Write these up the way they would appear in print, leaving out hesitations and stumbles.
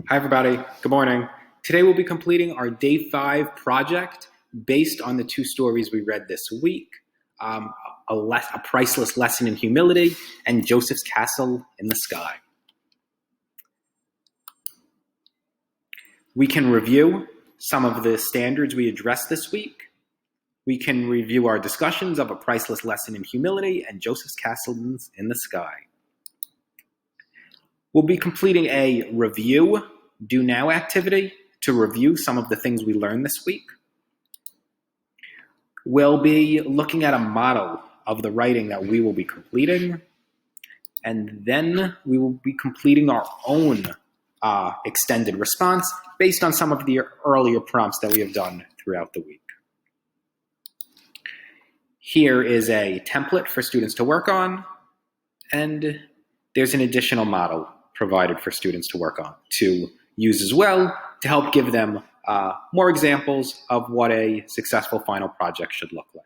Hi, everybody. Good morning. Today we'll be completing our Day 5 project based on the two stories we read this week, um, a Priceless Lesson in Humility and Joseph's Castle in the Sky. We can review some of the standards we addressed this week. We can review our discussions of A Priceless Lesson in Humility and Joseph's Castle in the Sky. We'll be completing a review do now activity to review some of the things we learned this week. We'll be looking at a model of the writing that we will be completing, and then we will be completing our own extended response based on some of the earlier prompts that we have done throughout the week. Here is a template for students to work on, and there's an additional model provided for students to work on to use as well to help give them more examples of what a successful final project should look like.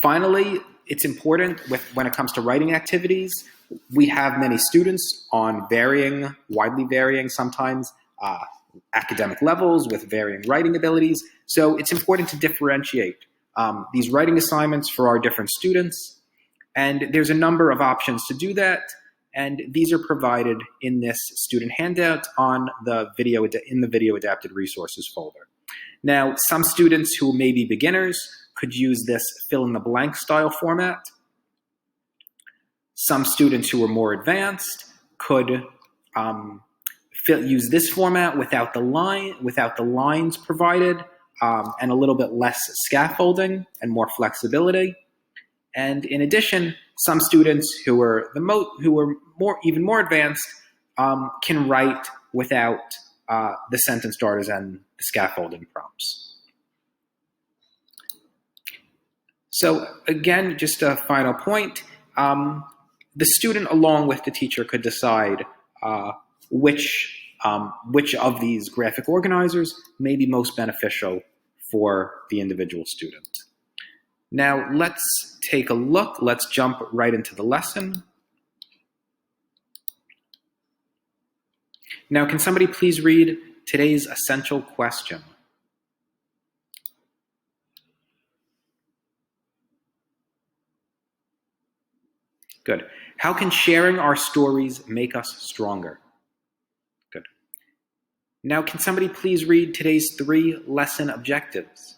Finally, it's important when it comes to writing activities, we have many students on widely varying, sometimes academic levels with varying writing abilities. So it's important to differentiate these writing assignments for our different students. And there's a number of options to do that. And these are provided in this student handout in the video adapted resources folder. Now, some students who may be beginners could use this fill in the blank style format. Some students who are more advanced could use this format without the lines provided, and a little bit less scaffolding and more flexibility. And in addition, some students who are even more advanced can write without the sentence starters and the scaffolding prompts. So again, just a final point, the student along with the teacher could decide which of these graphic organizers may be most beneficial for the individual student. Now let's take a look. Let's jump right into the lesson. Now, can somebody please read today's essential question? Good. How can sharing our stories make us stronger? Good. Now, can somebody please read today's 3 lesson objectives?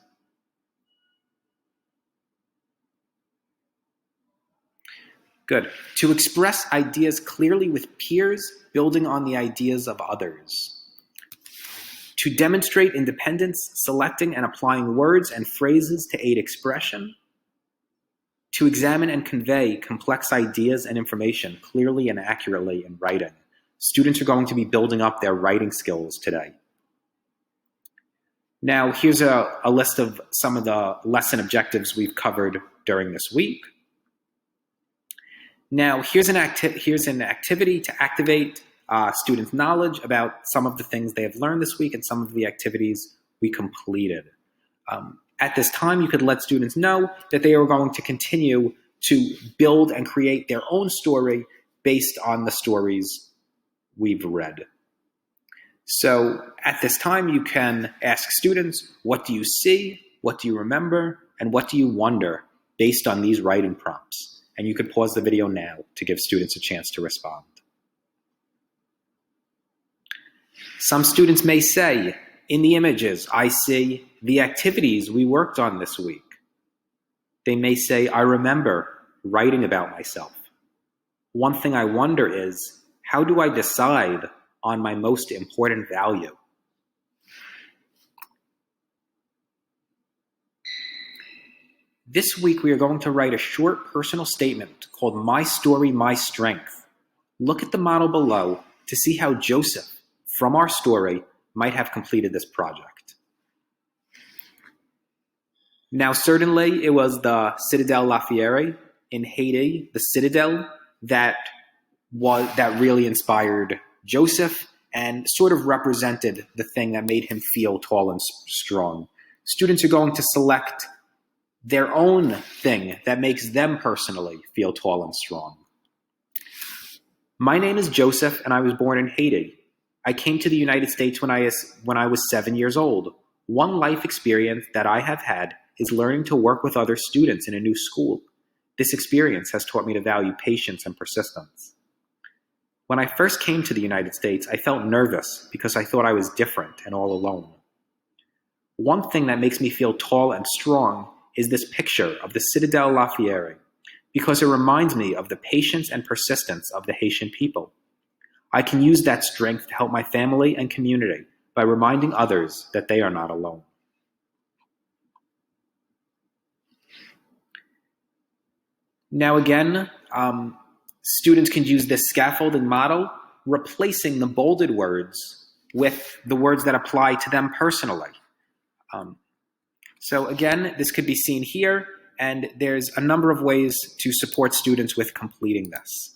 Good. To express ideas clearly with peers, building on the ideas of others. To demonstrate independence, selecting and applying words and phrases to aid expression. To examine and convey complex ideas and information clearly and accurately in writing. Students are going to be building up their writing skills today. Now, here's a list of some of the lesson objectives we've covered during this week. Now, here's an activity to activate students' knowledge about some of the things they have learned this week and some of the activities we completed. At this time, you could let students know that they are going to continue to build and create their own story based on the stories we've read. So at this time, you can ask students, what do you see, what do you remember, and what do you wonder based on these writing prompts? And you could pause the video now to give students a chance to respond. Some students may say, in the images, I see the activities we worked on this week. They may say, I remember writing about myself. One thing I wonder is, how do I decide on my most important value? This week, we are going to write a short personal statement called My Story, My Strength. Look at the model below to see how Joseph, from our story, might have completed this project. Now, certainly, it was the Citadel La Fière in Haiti, the citadel that really inspired Joseph and sort of represented the thing that made him feel tall and strong. Students are going to select their own thing that makes them personally feel tall and strong. My name is Joseph, and I was born in Haiti. I came to the United States when I was 7 years old. One life experience that I have had is learning to work with other students in a new school. This experience has taught me to value patience and persistence. When I first came to the United States, I felt nervous because I thought I was different and all alone. One thing that makes me feel tall and strong is this picture of the Citadel Lafayette, because it reminds me of the patience and persistence of the Haitian people. I can use that strength to help my family and community by reminding others that they are not alone. Now again, students can use this scaffolding model, replacing the bolded words with the words that apply to them personally. So again, this could be seen here, and there's a number of ways to support students with completing this.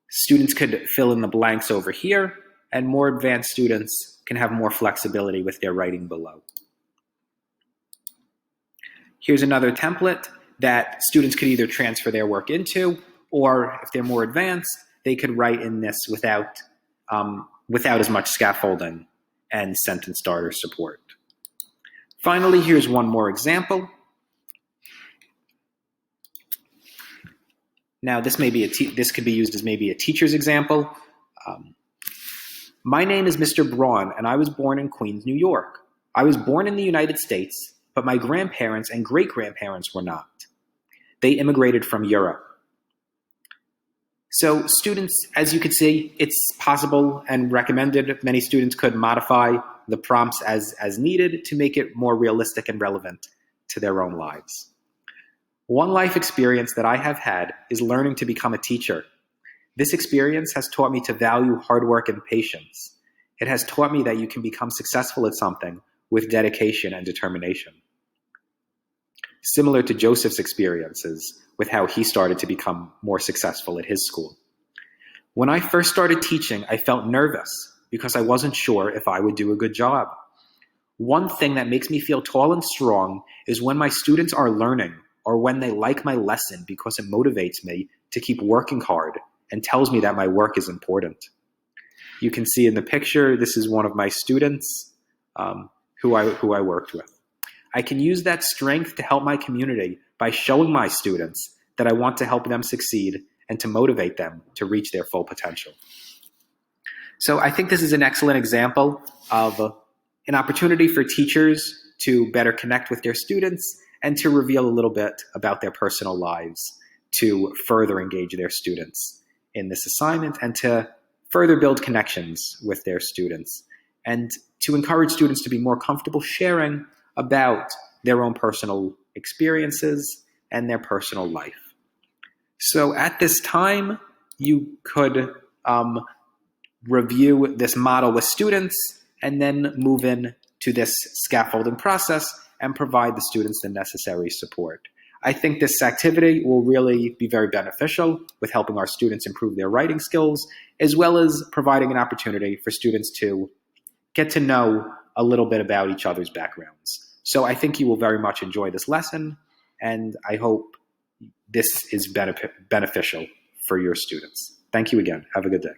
Students could fill in the blanks over here, and more advanced students can have more flexibility with their writing below. Here's another template that students could either transfer their work into, or if they're more advanced, they could write in this without as much scaffolding and sentence starter support. Finally, here's one more example. Now, this could be used as maybe a teacher's example. My name is Mr. Braun, and I was born in Queens, New York. I was born in the United States, but my grandparents and great-grandparents were not. They immigrated from Europe. So students, as you can see, it's possible and recommended. Many students could modify the prompts as needed to make it more realistic and relevant to their own lives. One life experience that I have had is learning to become a teacher. This experience has taught me to value hard work and patience. It has taught me that you can become successful at something with dedication and determination. Similar to Joseph's experiences with how he started to become more successful at his school. When I first started teaching, I felt nervous because I wasn't sure if I would do a good job. One thing that makes me feel tall and strong is when my students are learning or when they like my lesson because it motivates me to keep working hard and tells me that my work is important. You can see in the picture, this is one of my students who I worked with. I can use that strength to help my community by showing my students that I want to help them succeed and to motivate them to reach their full potential. So I think this is an excellent example of an opportunity for teachers to better connect with their students and to reveal a little bit about their personal lives to further engage their students in this assignment and to further build connections with their students and to encourage students to be more comfortable sharing about their own personal experiences and their personal life. So at this time, you could review this model with students and then move in to this scaffolding process and provide the students the necessary support. I think this activity will really be very beneficial with helping our students improve their writing skills, as well as providing an opportunity for students to get to know a little bit about each other's backgrounds. So I think you will very much enjoy this lesson, and I hope this is beneficial for your students. Thank you again. Have a good day.